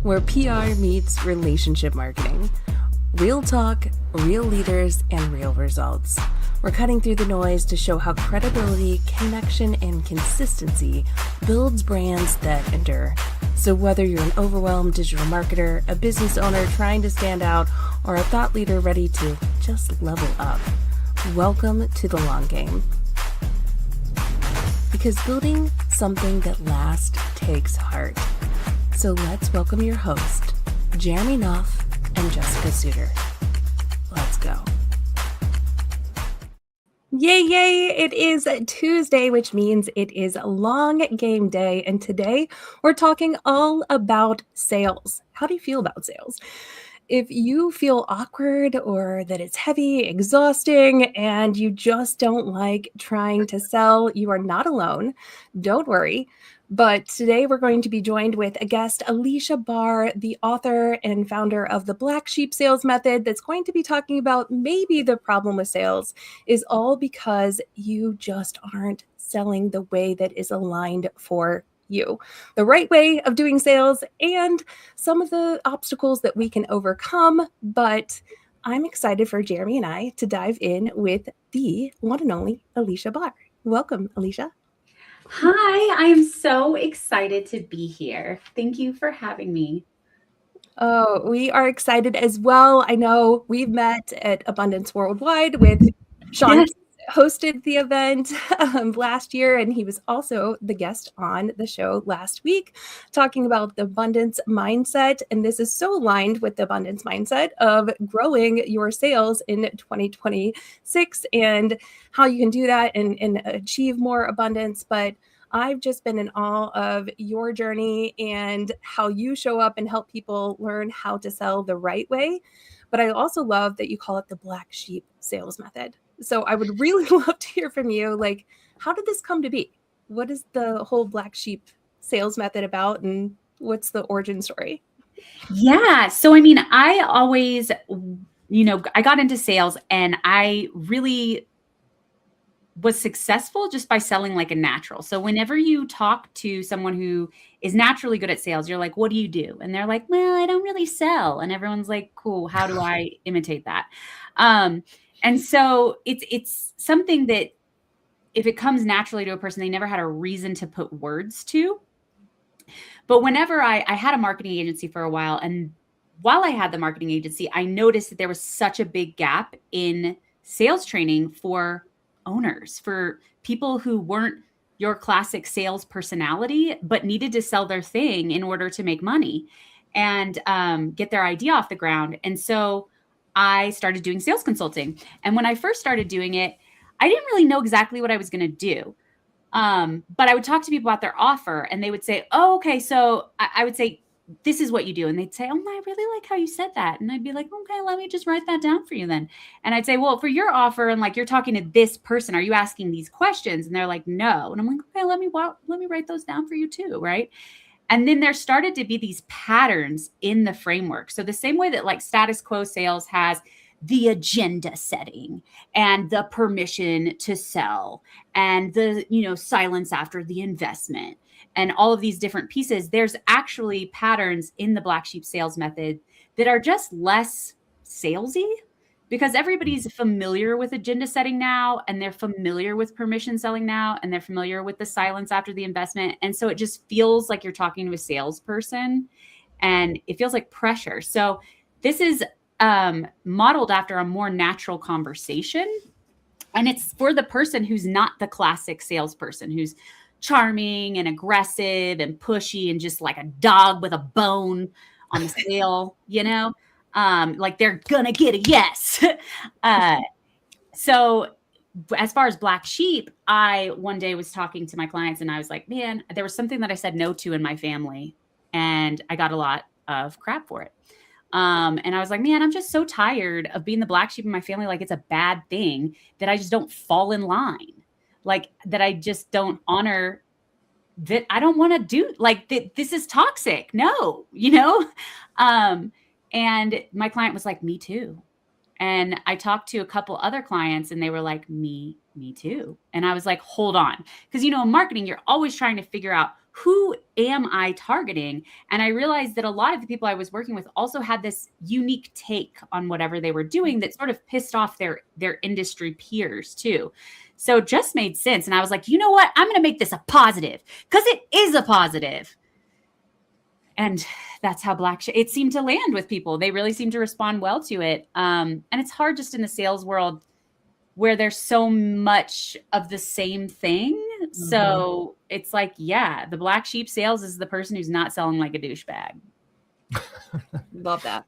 where PR meets relationship marketing. Real talk, real leaders, and real results. We're cutting through the noise to show how credibility, connection, and consistency builds brands that endure. So whether you're an overwhelmed digital marketer, a business owner trying to stand out, or a thought leader ready to just level up, welcome to the long game. Because building something that lasts takes heart. So let's welcome your host, Jeremy Knopf and Jessica Suter. Let's go. Yay, yay! It is Tuesday, which means it is a long game day. And today we're talking all about sales. How do you feel about sales? If you feel awkward or that it's heavy, exhausting, and you just don't like trying to sell, you are not alone. Don't worry. But today we're going to be joined with a guest, Aleasha Bahr, the author and founder of the Black Sheep Sales Method, that's going to be talking about maybe the problem with sales is all because you just aren't selling the way that is aligned for you, the right way of doing sales, and some of the obstacles that we can overcome. But I'm excited for Jeremy and I to dive in with the one and only Aleasha Bahr. Welcome, Aleasha. Hi, I am so excited to be here. Thank you for having me. Oh, we are excited as well. I know we've met at Abundance Worldwide with Sean. Yes. Hosted the event last year, and he was also the guest on the show last week talking about the abundance mindset. And this is so aligned with the abundance mindset of growing your sales in 2026 and how you can do that and achieve more abundance. But I've just been in awe of your journey and how you show up and help people learn how to sell the right way. But I also love that you call it the Black Sheep Sales Method. So I would really love to hear from you. Like, how did this come to be? What is the whole Black Sheep Sales Method about, and what's the origin story? Yeah. So, I mean, I always, I got into sales and I really was successful just by selling like a natural. So whenever you talk to someone who is naturally good at sales, you're like, what do you do? And they're like, well, I don't really sell. And everyone's like, cool. How do I imitate that? And so it's something that if it comes naturally to a person, they never had a reason to put words to. But whenever I had a marketing agency for a while, and while I had the marketing agency, I noticed that there was such a big gap in sales training for owners, for people who weren't your classic sales personality, but needed to sell their thing in order to make money and get their idea off the ground. And so I started doing sales consulting. And when I first started doing it, I didn't really know exactly what I was going to do. But I would talk to people about their offer and they would say, oh, okay. So I would say, this is what you do. And they'd say, oh, I really like how you said that. And I'd be like, okay, let me just write that down for you then. And I'd say, well, for your offer, and like, you're talking to this person, are you asking these questions? And they're like, no. And I'm like, okay, let me write those down for you too. Right. And then there started to be these patterns in the framework. So the same way that like status quo sales has the agenda setting and the permission to sell and the, silence after the investment and all of these different pieces, there's actually patterns in the Black Sheep Sales Method that are just less salesy because everybody's familiar with agenda setting now, and they're familiar with permission selling now, and they're familiar with the silence after the investment. And so it just feels like you're talking to a salesperson and it feels like pressure. So this is modeled after a more natural conversation. And it's for the person who's not the classic salesperson, who's charming and aggressive and pushy and just like a dog with a bone on the sale, like they're gonna get a yes. So as far as Black Sheep, I one day was talking to my clients and I was like, man, there was something that I said no to in my family and I got a lot of crap for it. And I was like, man, I'm just so tired of being the black sheep in my family. Like it's a bad thing that I just don't fall in line. Like that I just don't honor that. I don't want to do like this is toxic. No, and my client was like, me too. And I talked to a couple other clients and they were like, me too. And I was like, hold on. Because, in marketing, you're always trying to figure out who am I targeting? And I realized that a lot of the people I was working with also had this unique take on whatever they were doing that sort of pissed off their industry peers too. So it just made sense. And I was like, you know what? I'm going to make this a positive because it is a positive. And that's how it seemed to land with people. They really seemed to respond well to it. And it's hard just in the sales world where there's so much of the same thing. Mm-hmm. So it's like, yeah, the black sheep sales is the person who's not selling like a douchebag. Love that.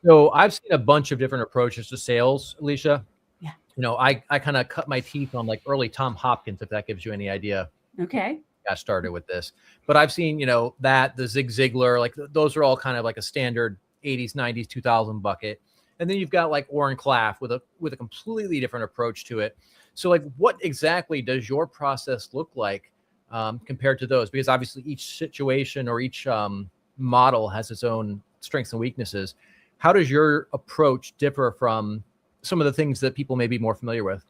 So I've seen a bunch of different approaches to sales, Aleasha. Yeah. You know, I kind of cut my teeth on like early Tom Hopkins, if that gives you any idea. Okay. Got started with this, but I've seen, you know, that the Zig Ziglar, like those are all kind of like a standard 80s, 90s, 2000 bucket. And then you've got like Warren Claff with a completely different approach to it. So like, what exactly does your process look like compared to those? Because obviously each situation or each model has its own strengths and weaknesses. How does your approach differ from some of the things that people may be more familiar with?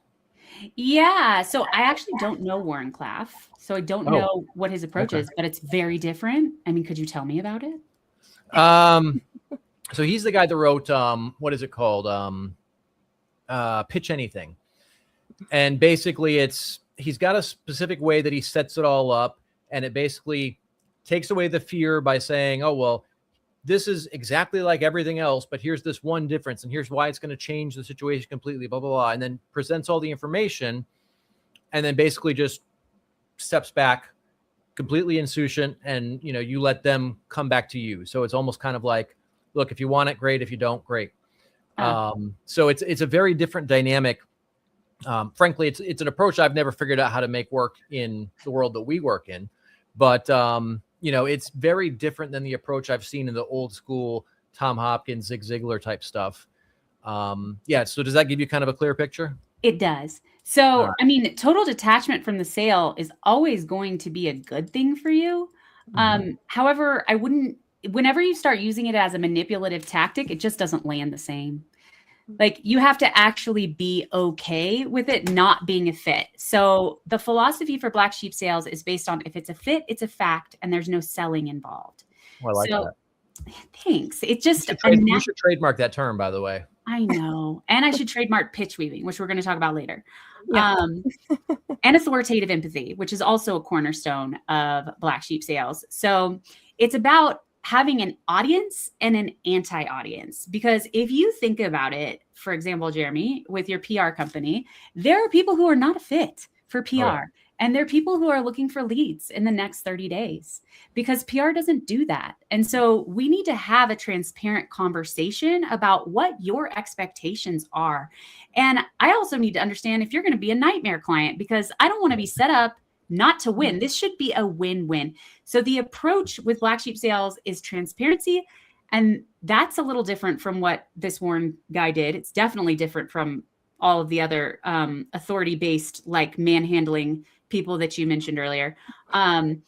Yeah. So I actually don't know Warren Claff. So I don't know what his approach is, but it's very different. I mean, could you tell me about it? So he's the guy that wrote, what is it called? Pitch Anything. And basically he's got a specific way that he sets it all up. And it basically takes away the fear by saying, oh, well, this is exactly like everything else, but here's this one difference. And here's why it's going to change the situation completely, blah, blah, blah. And then presents all the information and then basically just steps back completely insouciant. And, you know, you let them come back to you. So it's almost kind of like, look, if you want it, great. If you don't, great. So it's a very different dynamic. Frankly, it's an approach I've never figured out how to make work in the world that we work in. But, you know, it's very different than the approach I've seen in the old school Tom Hopkins, Zig Ziglar type stuff. Yeah. So does that give you kind of a clear picture? It does. So, I mean, total detachment from the sale is always going to be a good thing for you. However, whenever you start using it as a manipulative tactic, it just doesn't land the same. Like you have to actually be okay with it not being a fit. So the philosophy for black sheep sales is based on if it's a fit, it's a fact, and there's no selling involved. Oh, I like that. Thanks. It's just you should trademark that term, by the way. I know. And I should trademark pitch weaving, which we're going to talk about later. Yeah. And authoritative empathy, which is also a cornerstone of black sheep sales. So it's about having an audience and an anti-audience. Because if you think about it, for example, Jeremy, with your PR company, there are people who are not a fit for PR. Oh. And there are people who are looking for leads in the next 30 days because PR doesn't do that. And so we need to have a transparent conversation about what your expectations are. And I also need to understand if you're going to be a nightmare client, because I don't want to be set up not to win. This should be a win-win. So the approach with black sheep sales is transparency. And that's a little different from what this Warren guy did. It's definitely different from all of the other authority-based, like manhandling people that you mentioned earlier. And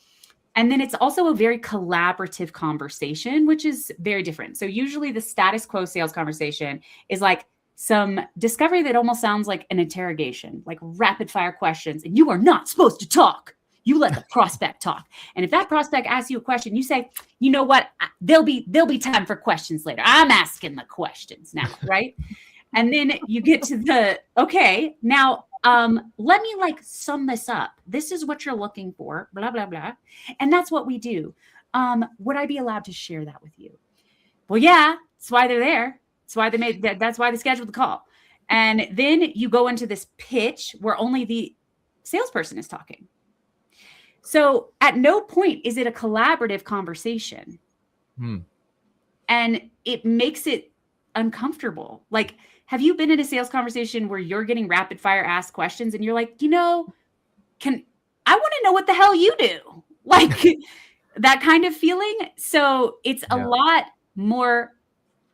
then it's also a very collaborative conversation, which is very different. So usually the status quo sales conversation is like some discovery that almost sounds like an interrogation, like rapid fire questions. And you are not supposed to talk. You let the prospect talk. And if that prospect asks you a question, you say, you know what, there'll be time for questions later. I'm asking the questions now, right? And then you get to the, okay, now let me like sum this up. This is what you're looking for, blah, blah, blah. And that's what we do. Would I be allowed to share that with you? Well, yeah, that's why they're there. That's why they scheduled the call. And then you go into this pitch where only the salesperson is talking. So at no point is it a collaborative conversation. And it makes it uncomfortable. Like, have you been in a sales conversation where you're getting rapid fire asked questions and you're like, you know, I want to know what the hell you do? Like that kind of feeling. So it's a lot more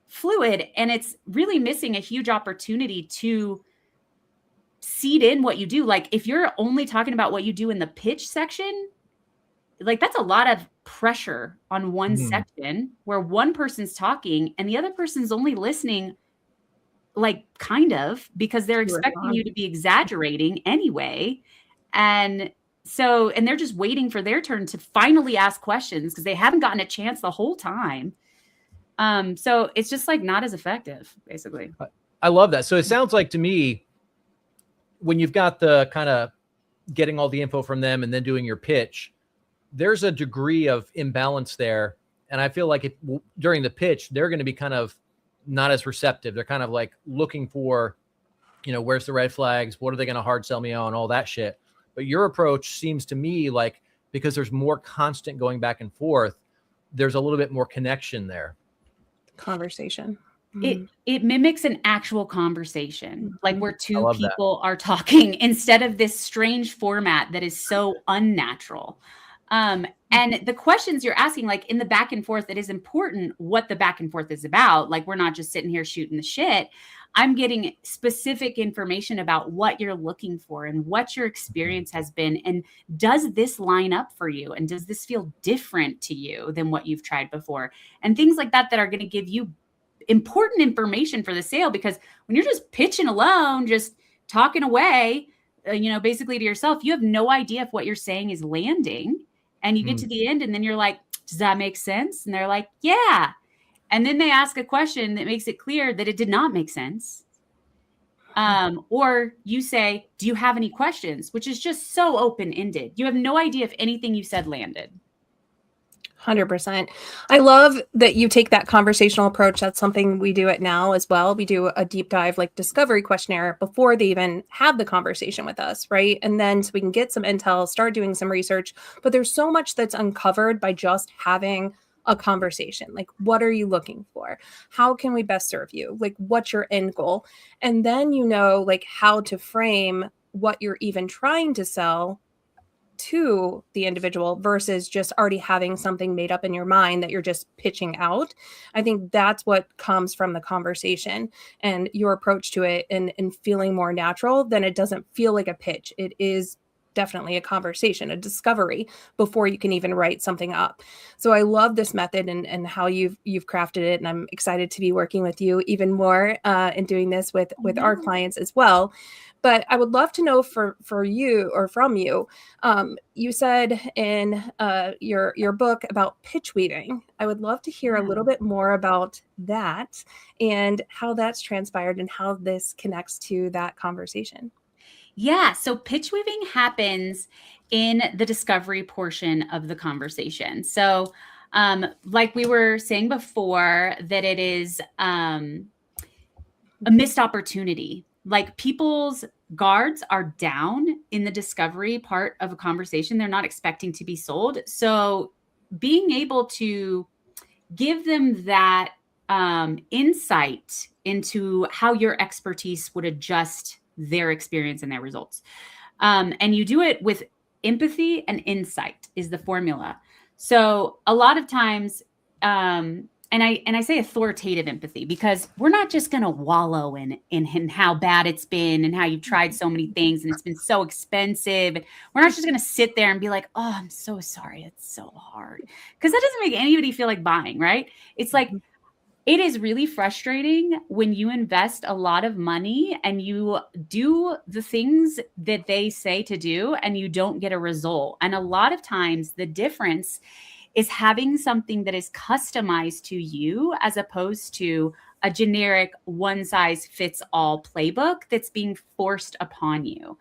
fluid, and it's really missing a huge opportunity to seed in what you do. Like if you're only talking about what you do in the pitch section, like that's a lot of pressure on one section where one person's talking and the other person's only listening, like kind of, because they're expecting you to be exaggerating anyway. And So, and they're just waiting for their turn to finally ask questions because they haven't gotten a chance the whole time. So it's just like not as effective, basically. I love that. So it sounds like to me, when you've got the kind of getting all the info from them and then doing your pitch, there's a degree of imbalance there. And I feel like during the pitch, they're going to be kind of not as receptive. They're kind of like looking for, where's the red flags? What are they going to hard sell me on? All that shit. But your approach seems to me like, because there's more constant going back and forth, there's a little bit more connection there. Conversation. It mimics an actual conversation, like where two people that. are talking instead of this strange format that is so unnatural. And the questions you're asking, like in the back and forth, it is important what the back and forth is about. Like we're not just sitting here shooting the shit. I'm getting specific information about what you're looking for and what your experience has been. And does this line up for you? And does this feel different to you than what you've tried before? And things like that are going to give you important information for the sale, because when you're just pitching alone, just talking away, basically to yourself, you have no idea if what you're saying is landing. And you get to the end and then you're like, does that make sense? And they're like, yeah. And then they ask a question that makes it clear that it did not make sense. Or you say, do you have any questions? Which is just so open-ended. You have no idea if anything you said landed. 100%. I love that you take that conversational approach. That's something we do at Now as well. We do a deep dive, like discovery questionnaire before they even have the conversation with us, right? And then so we can get some intel, start doing some research. But there's so much that's uncovered by just having a conversation. Like, what are you looking for? How can we best serve you? Like, what's your end goal? And then like how to frame what you're even trying to sell to the individual versus just already having something made up in your mind that you're just pitching out. I think that's what comes from the conversation and your approach to it, and feeling more natural. Then it doesn't feel like a pitch. It is definitely a conversation, a discovery before you can even write something up. So I love this method and how you've crafted it. And I'm excited to be working with you even more and doing this with our clients as well. But I would love to know for you or from you, you said in your book about pitch weaving. I would love to hear a little bit more about that and how that's transpired and how this connects to that conversation. Yeah. So pitch weaving happens in the discovery portion of the conversation. So like we were saying before, that it is a missed opportunity. Like people's guards are down in the discovery part of a conversation. They're not expecting to be sold. So being able to give them that insight into how your expertise would adjust their experience and their results. And you do it with empathy and insight is the formula. So a lot of times, and I say authoritative empathy because we're not just going to wallow in how bad it's been and how you've tried so many things and it's been so expensive. We're not just going to sit there and be like, oh, I'm so sorry. It's so hard. Because that doesn't make anybody feel like buying, right? It's like, it is really frustrating when you invest a lot of money and you do the things that they say to do and you don't get a result. And a lot of times the difference is having something that is customized to you as opposed to a generic one-size-fits-all playbook that's being forced upon you.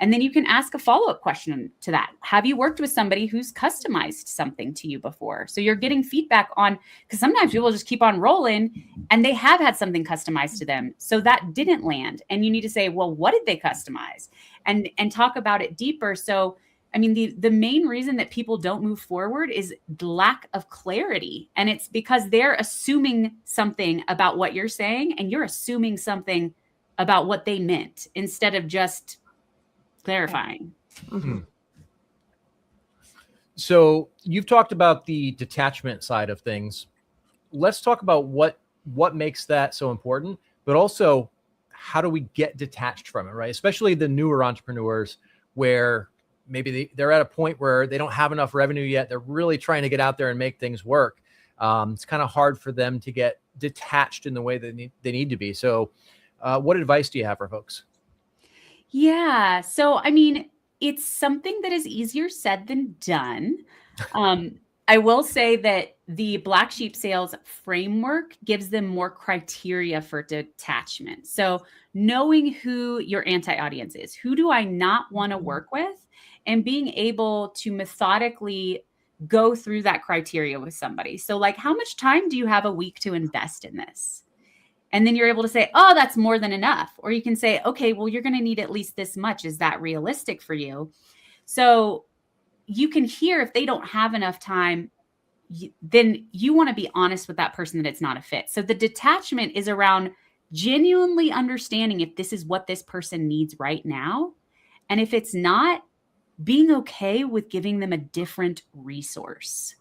And then you can ask a follow-up question to that. Have you worked with somebody who's customized something to you before? So you're getting feedback on, because sometimes people just keep on rolling and they have had something customized to them. So that didn't land. And you need to say, well, what did they customize? And talk about it deeper. So I mean, the main reason that people don't move forward is the lack of clarity. And it's because they're assuming something about what you're saying and you're assuming something about what they meant instead of just clarifying. Mm-hmm. So you've talked about the detachment side of things. Let's talk about what makes that so important, but also how do we get detached from it, right? Especially the newer entrepreneurs where maybe they're at a point where they don't have enough revenue yet. They're really trying to get out there and make things work. It's kind of hard for them to get detached in the way that they need to be. So what advice do you have for folks? Yeah. So, I mean, it's something that is easier said than done. I will say that the black sheep sales framework gives them more criteria for detachment. So knowing who your anti-audience is, who do I not want to work with, and being able to methodically go through that criteria with somebody. So like, how much time do you have a week to invest in this? And then you're able to say, oh, that's more than enough. Or you can say, okay, well, you're going to need at least this much. Is that realistic for you? So you can hear if they don't have enough time, then you want to be honest with that person that it's not a fit. So the detachment is around genuinely understanding if this is what this person needs right now. And if it's not, being okay with giving them a different resource.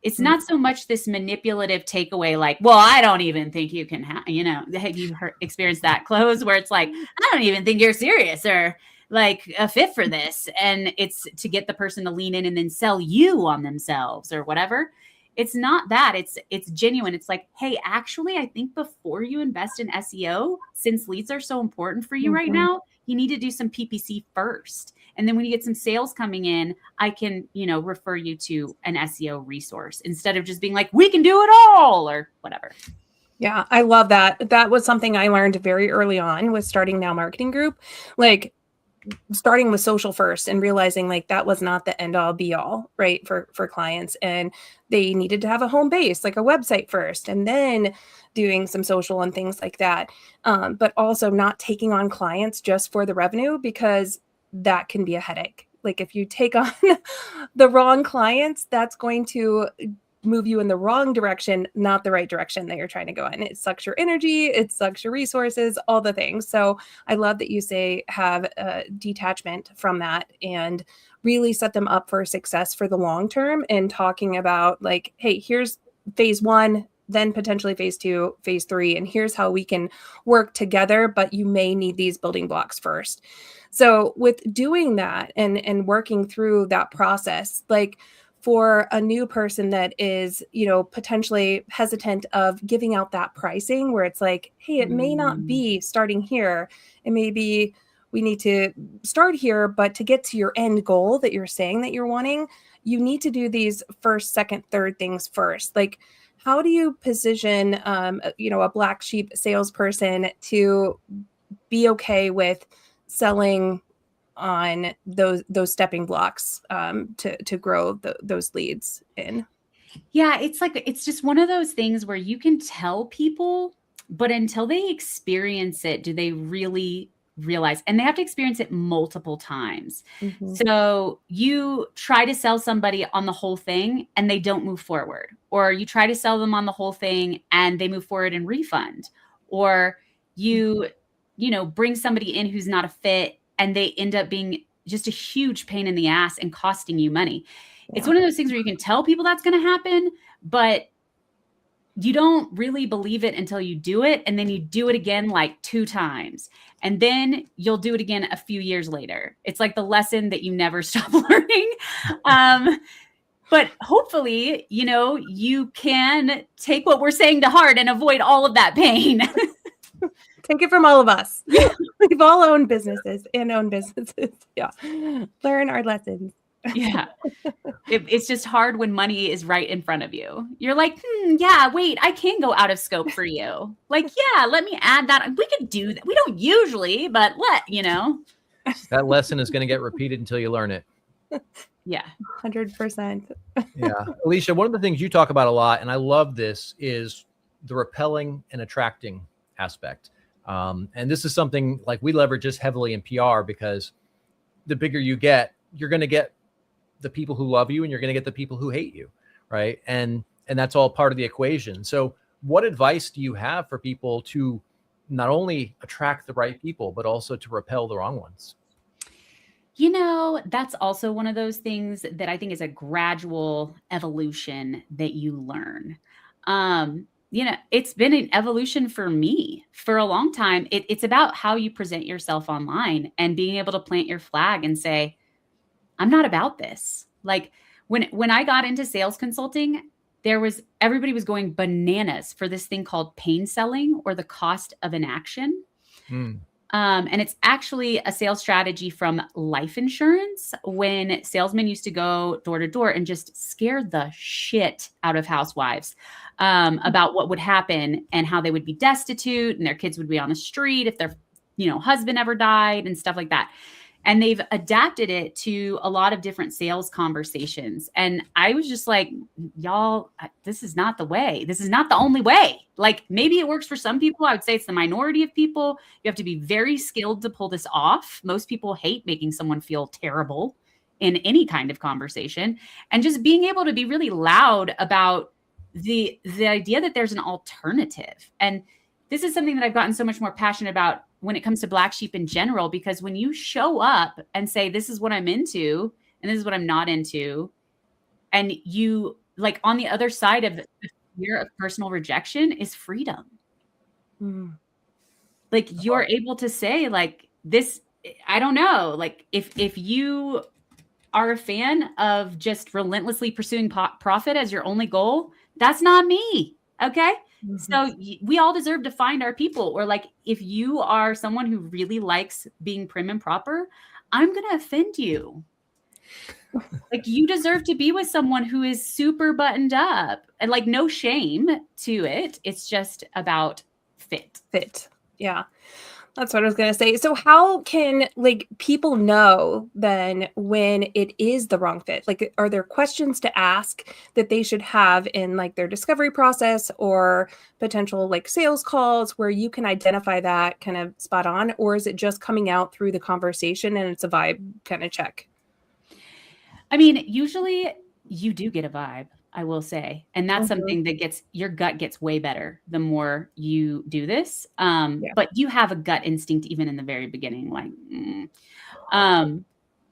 It's not so much this manipulative takeaway, like, well, I don't even think you can have, have you experienced that close where it's like, I don't even think you're serious or like a fit for this. And it's to get the person to lean in and then sell you on themselves or whatever. It's not that. It's genuine. It's like, hey, actually, I think before you invest in SEO, since leads are so important for you right now, you need to do some PPC first. And then when you get some sales coming in, I can, refer you to an SEO resource instead of just being like, we can do it all or whatever. Yeah, I love that. That was something I learned very early on with starting Now Marketing Group, like starting with social first and realizing like that was not the end all be all, right? For clients. And they needed to have a home base, like a website first, and then doing some social and things like that. But also not taking on clients just for the revenue, because that can be a headache. Like if you take on the wrong clients, that's going to move you in the wrong direction, not the right direction that you're trying to go in. It sucks your energy, it sucks your resources, all the things. So I love that you say have a detachment from that and really set them up for success for the long term, and talking about like, hey, here's phase 1, then potentially phase 2, phase 3, and here's how we can work together, but you may need these building blocks first. So with doing that and working through that process, like for a new person that is, potentially hesitant of giving out that pricing where it's like, hey, it may not be starting here. It may be we need to start here, but to get to your end goal that you're saying that you're wanting, you need to do these first, second, third things first. Like, how do you position, a black sheep salesperson to be okay with selling on those stepping blocks to grow those leads in? Yeah, it's just one of those things where you can tell people, but until they experience it, do they really realize? And they have to experience it multiple times. So you try to sell somebody on the whole thing and they don't move forward, or you try to sell them on the whole thing and they move forward and refund, or you bring somebody in who's not a fit and they end up being just a huge pain in the ass and costing you money. It's one of those things where you can tell people that's going to happen, but you don't really believe it until you do it. And then you do it again like 2 times. And then you'll do it again a few years later. It's like the lesson that you never stop learning. But hopefully, you can take what we're saying to heart and avoid all of that pain. Take it from all of us. We've all owned businesses and own businesses. Yeah. Learn our lessons. Yeah. It's just hard when money is right in front of you. You're like, yeah, wait, I can go out of scope for you. Like, yeah, let me add that. We could do that. We don't usually, but That lesson is going to get repeated until you learn it. Yeah. 100%. Yeah. Aleasha, one of the things you talk about a lot, and I love this, is the repelling and attracting aspect. And this is something like we leverage just heavily in PR, because the bigger you get, you're going to get the people who love you and you're going to get the people who hate you. Right. And that's all part of the equation. So what advice do you have for people to not only attract the right people, but also to repel the wrong ones? That's also one of those things that I think is a gradual evolution that you learn. It's been an evolution for me for a long time. It's about how you present yourself online and being able to plant your flag and say, I'm not about this. Like when I got into sales consulting, everybody was going bananas for this thing called pain selling, or the cost of inaction. And it's actually a sales strategy from life insurance when salesmen used to go door to door and just scare the shit out of housewives about what would happen and how they would be destitute and their kids would be on the street if their husband ever died and stuff like that. And they've adapted it to a lot of different sales conversations. And I was just like, y'all, this is not the way. This is not the only way. Like, maybe it works for some people. I would say it's the minority of people. You have to be very skilled to pull this off. Most people hate making someone feel terrible in any kind of conversation. And just being able to be really loud about the idea that there's an alternative. And this is something that I've gotten so much more passionate about when it comes to Black sheep in general, because when you show up and say, this is what I'm into and this is what I'm not into, and you like on the other side of the fear of personal rejection is freedom. Mm. Like, you're able to say like this, I don't know, like if you are a fan of just relentlessly pursuing profit as your only goal, that's not me. Okay. Mm-hmm. So we all deserve to find our people. Or like, if you are someone who really likes being prim and proper, I'm going to offend you. Like, you deserve to be with someone who is super buttoned up and like no shame to it. It's just about fit. Yeah. That's what I was going to say. So how can like people know then when it is the wrong fit? Like, are there questions to ask that they should have in like their discovery process or potential like sales calls where you can identify that kind of spot on? Or is it just coming out through the conversation and it's a vibe kind of check? I mean, usually you do get a vibe, I will say. And that's something that your gut gets way better the more you do this. But you have a gut instinct even in the very beginning, like,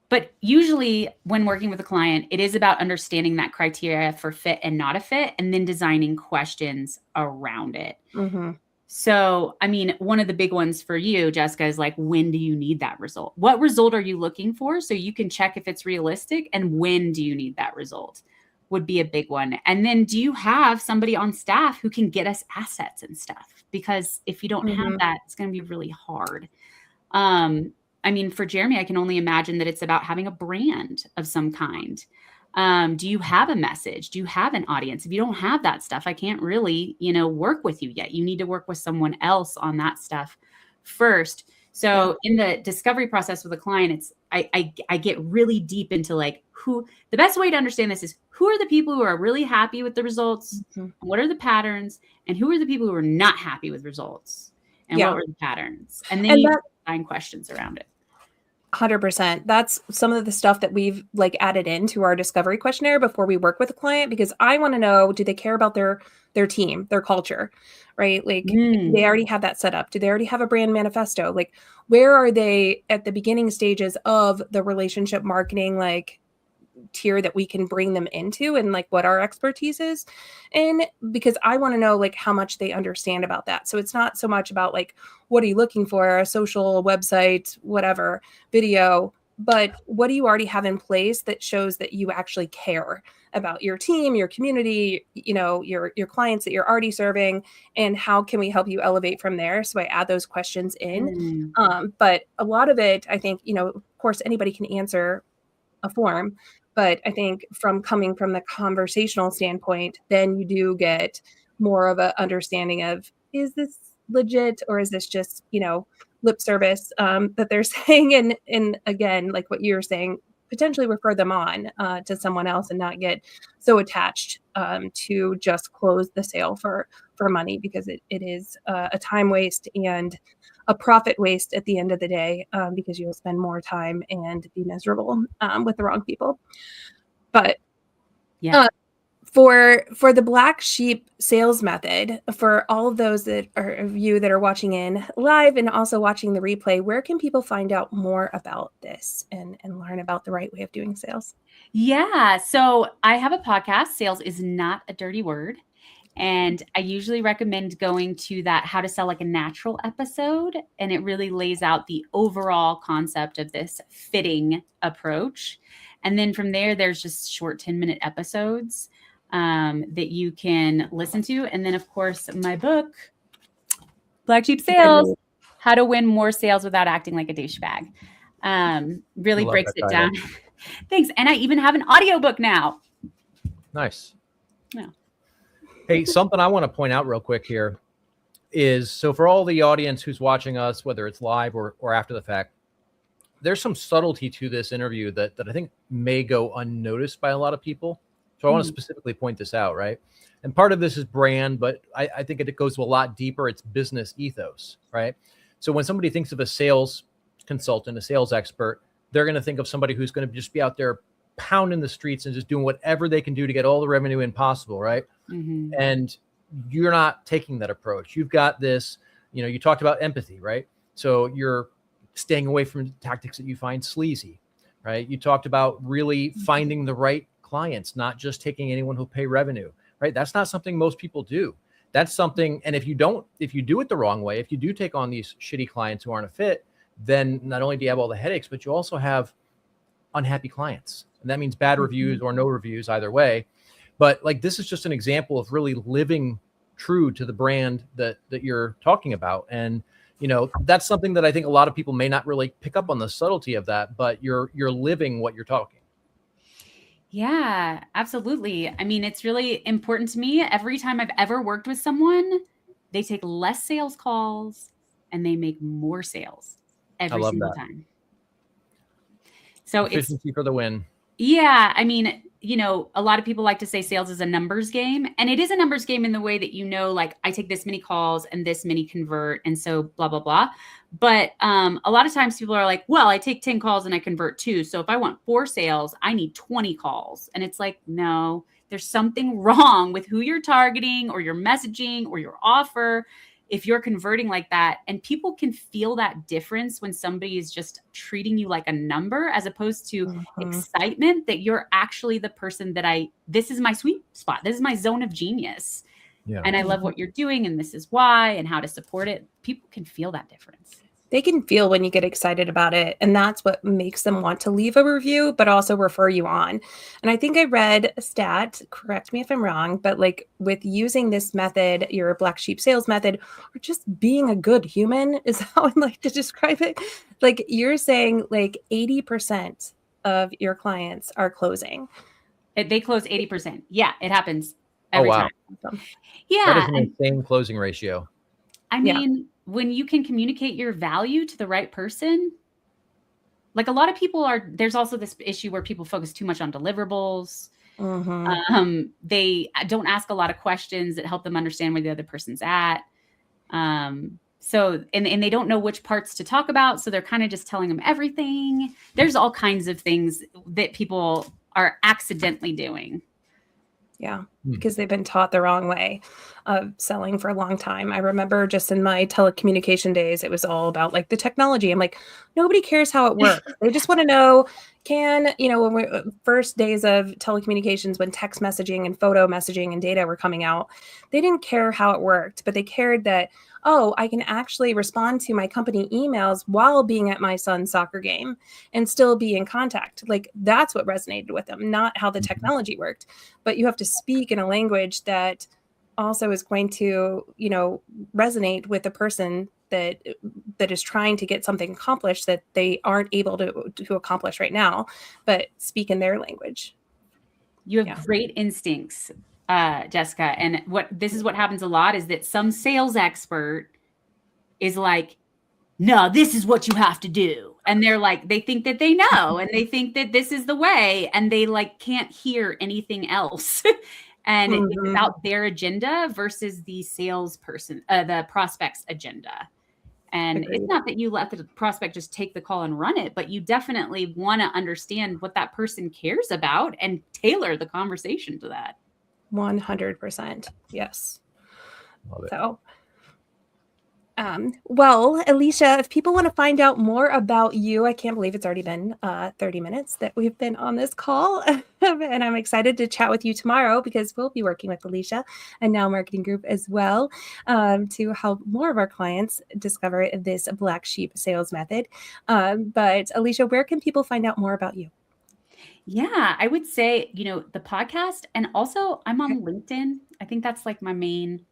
but usually when working with a client, it is about understanding that criteria for fit and not a fit, and then designing questions around it. Mm-hmm. So, I mean, one of the big ones for you, Jessica, is like, when do you need that result? What result are you looking for? So you can check if it's realistic, and when do you need that result would be a big one. And then do you have somebody on staff who can get us assets and stuff? Because if you don't have that, it's going to be really hard. I mean, for Jeremy, I can only imagine that it's about having a brand of some kind. Do you have a message? Do you have an audience? If you don't have that stuff, I can't really, work with you yet. You need to work with someone else on that stuff first. So in the discovery process with a client, I get really deep into like the best way to understand this is who are the people who are really happy with the results? And what are the patterns? And who are the people who are not happy with results? And what were the patterns? And then you find questions around it. 100%. That's some of the stuff that we've like added into our discovery questionnaire before we work with a client, because I want to know, do they care about their team, their culture, right? Like, do they already have that set up? Do they already have a brand manifesto? Like, where are they at the beginning stages of the relationship marketing, like tier that we can bring them into, and like what our expertise is in, because I want to know like how much they understand about that. So it's not so much about like, what are you looking for, a social website, whatever, video, but what do you already have in place that shows that you actually care about your team, your community, your clients that you're already serving, and how can we help you elevate from there? So I add those questions in. But a lot of it, I think, of course, anybody can answer a form, but I think coming from the conversational standpoint, then you do get more of an understanding of, is this legit, or is this just, lip service that they're saying? And again, like what you're saying, potentially refer them on to someone else and not get so attached to just close the sale for money, because it is a time waste and a profit waste at the end of the day, because you'll spend more time and be miserable with the wrong people. But for the black sheep sales method, for all of those that are of you that are watching in live and also watching the replay, where can people find out more about this and learn about the right way of doing sales? Yeah. So I have a podcast, Sales is Not a Dirty Word. And I usually recommend going to that How to Sell Like a Natural episode. And it really lays out the overall concept of this fitting approach. And then from there, there's just short 10-minute episodes that you can listen to. And then, of course, my book, Black Sheep Sales, How to Win More Sales Without Acting Like a Douchebag. Really breaks it down. Thanks. And I even have an audiobook now. Nice. Yeah. Hey, something I want to point out real quick here is, so for all the audience who's watching us, whether it's live or after the fact, there's some subtlety to this interview that I think may go unnoticed by a lot of people. So I want to specifically point this out, right? And part of this is brand, but I think it goes a lot deeper. It's business ethos, right? So when somebody thinks of a sales consultant, a sales expert, they're going to think of somebody who's going to just be out there pounding the streets and just doing whatever they can do to get all the revenue in possible, right? Mm-hmm. And you're not taking that approach. You've got this, you talked about empathy, right? So you're staying away from tactics that you find sleazy, right? You talked about really finding the right clients, not just taking anyone who'll pay revenue, right? That's not something most people do. That's something, and if you do it the wrong way, if you do take on these shitty clients who aren't a fit, then not only do you have all the headaches, but you also have unhappy clients. And that means bad reviews or no reviews, either way. But like, this is just an example of really living true to the brand that you're talking about. And, that's something that I think a lot of people may not really pick up on the subtlety of that, but you're living what you're talking. Yeah, absolutely. I mean, it's really important to me. Every time I've ever worked with someone, they take less sales calls and they make more sales every single time. So efficiency for the win. Yeah. I mean, a lot of people like to say sales is a numbers game, and it is a numbers game in the way that, like, I take this many calls and this many convert. And so blah, blah, blah. But a lot of times people are like, well, I take 10 calls and I convert 2. So if I want 4 sales, I need 20 calls. And it's like, no, there's something wrong with who you're targeting or your messaging or your offer if you're converting like that. And people can feel that difference when somebody is just treating you like a number, as opposed to excitement that you're actually the person that this is my sweet spot. This is my zone of genius. Yeah. And I love what you're doing, and this is why, and how to support it. People can feel that difference. They can feel when you get excited about it. And that's what makes them want to leave a review, but also refer you on. And I think I read a stat, correct me if I'm wrong, but like with using this method, your black sheep sales method, or just being a good human is how I like to describe it. Like you're saying like 80% of your clients are closing. They close 80%. Yeah, it happens every time. Yeah. That is an insane closing ratio. I mean, when you can communicate your value to the right person, like a lot of people there's also this issue where people focus too much on deliverables. They don't ask a lot of questions that help them understand where the other person's at. So, and they don't know which parts to talk about. So they're kind of just telling them everything. There's all kinds of things that people are accidentally doing. Yeah, because they've been taught the wrong way of selling for a long time. I remember just in my telecommunication days, it was all about like the technology. I'm like, nobody cares how it works. They just want to know, when we first days of telecommunications, when text messaging and photo messaging and data were coming out, they didn't care how it worked, but they cared that, I can actually respond to my company emails while being at my son's soccer game and still be in contact. Like that's what resonated with them, not how the technology worked. But you have to speak in a language that also is going to, resonate with the person that is trying to get something accomplished that they aren't able to accomplish right now, but speak in their language. You have great instincts, Jessica. And this is what happens a lot, is that some sales expert is like, no, this is what you have to do. And they're like, they think that they know, and they think that this is the way, and they like can't hear anything else. And it's about their agenda versus the salesperson, the prospect's agenda. And Agreed. It's not that you let the prospect just take the call and run it, but you definitely want to understand what that person cares about and tailor the conversation to that. 100%. Yes. Love it. So, well, Aleasha, if people want to find out more about you, I can't believe it's already been 30 minutes that we've been on this call. And I'm excited to chat with you tomorrow because we'll be working with Aleasha and Now Marketing Group as well to help more of our clients discover this black sheep sales method. But Aleasha, where can people find out more about you? Yeah, I would say, the podcast, and also I'm on LinkedIn. I think that's like my main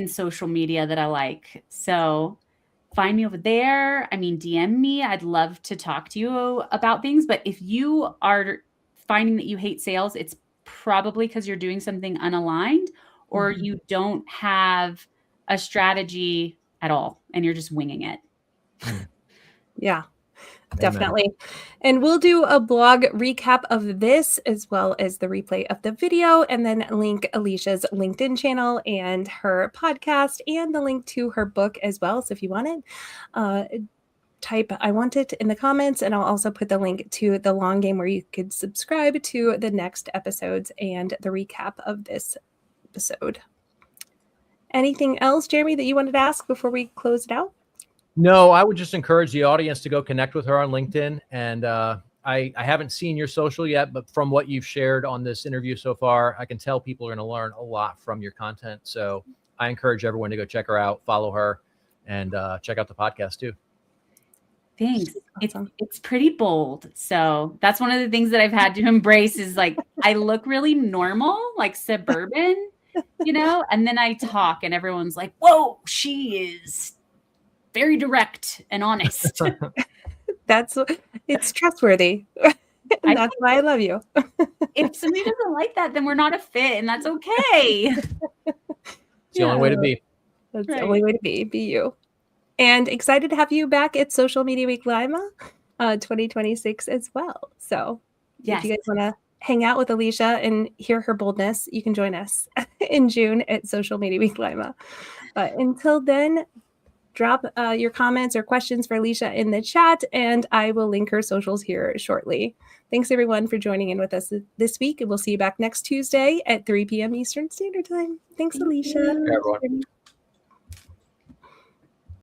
social media that I like. So find me over there. I mean, DM me. I'd love to talk to you about things. But if you are finding that you hate sales, it's probably because you're doing something unaligned or you don't have a strategy at all and you're just winging it. Yeah. Definitely. And we'll do a blog recap of this as well as the replay of the video, and then link Aleasha's LinkedIn channel and her podcast and the link to her book as well. So if you want it, type "I want it" in the comments, and I'll also put the link to the long game where you could subscribe to the next episodes and the recap of this episode. Anything else, Jeremy, that you wanted to ask before we close it out? No, I would just encourage the audience to go connect with her on LinkedIn. And I haven't seen your social yet, but from what you've shared on this interview so far, I can tell people are going to learn a lot from your content. So I encourage everyone to go check her out, follow her, and check out the podcast too. Thanks. It's pretty bold. So that's one of the things that I've had to embrace is like, I look really normal, like suburban, you know, and then I talk and everyone's like, whoa, she is very direct and honest. It's trustworthy. And that's why I love you. If somebody doesn't like that, then we're not a fit, and that's okay. It's the only way to be. That's the only way to be. Be you. And excited to have you back at Social Media Week Lima 2026 as well. So if you guys want to hang out with Aleasha and hear her boldness, you can join us in June at Social Media Week Lima. But until then, drop your comments or questions for Aleasha in the chat, and I will link her socials here shortly. Thanks, everyone, for joining in with us this week, and we'll see you back next Tuesday at 3 p.m. Eastern Standard Time. Thanks, Aleasha. Hey, everyone.